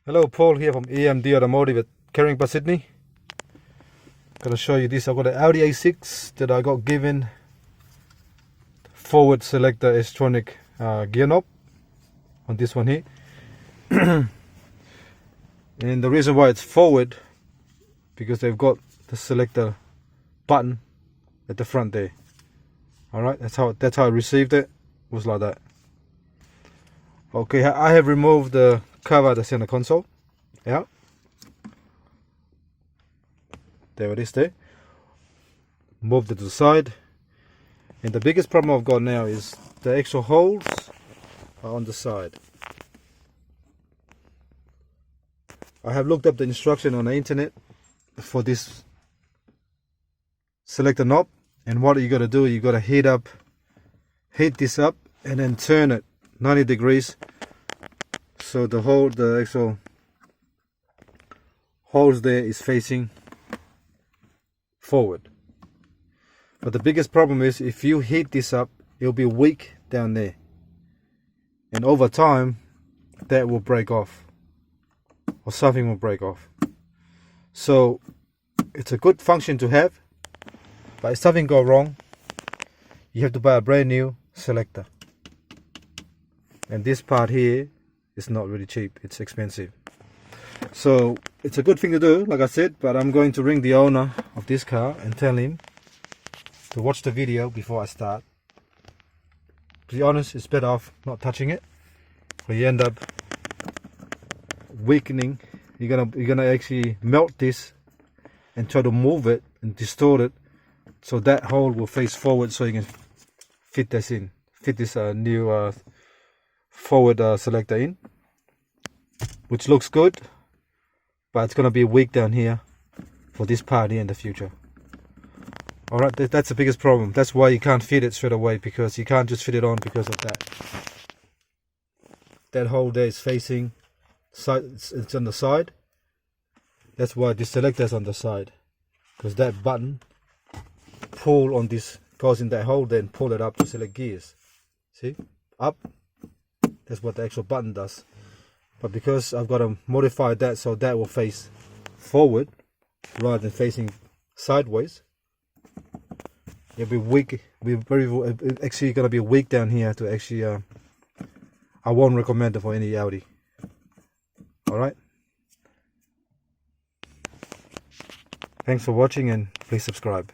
Hello, Paul here from AMD Automotive at Carrington, Sydney. Gonna show you this. I've got an Audi A6 that I got given forward selector Stronic gear knob on this one here. And the reason why it's forward, because they've got the selector button at the front there. Alright, that's how I received it. Was like that. Okay, I have removed the cover that's in the console. Yeah, there it is there. Moved it to the side. And the biggest problem I've got now is the actual holes are on the side. I have looked up the instruction on the internet for this selector knob, and what you got to do, you got to heat this up and then turn it 90 degrees so the actual holes there is facing forward. But the biggest problem is if you heat this up, it'll be weak down there, and over time that will break off, or something will break off. So it's a good function to have, but if something goes wrong, you have to buy a brand new selector. And this part here is not really cheap, it's expensive. So it's a good thing to do, like I said, but I'm going to ring the owner of this car and tell him to watch the video before I start. To be honest, it's better off not touching it, or you end up weakening. You're gonna actually melt this and try to move it and distort it so that hole will face forward, so you can fit this new forward selector in, which looks good, but it's gonna be weak down here for this part here in the future. Alright, that's the biggest problem. That's why you can't fit it straight away, because you can't just fit it on because of that. That hole there is facing side, it's on the side. That's why this selector is on the side, because that button pull on this goes in that hole, then pull it up to select gears. See, up. That's what the actual button does. But because I've got to modify that so that will face forward rather than facing sideways, it'll be weak. Actually gonna be weak down here to actually. I won't recommend it for any Audi. All right. Thanks for watching, and please subscribe.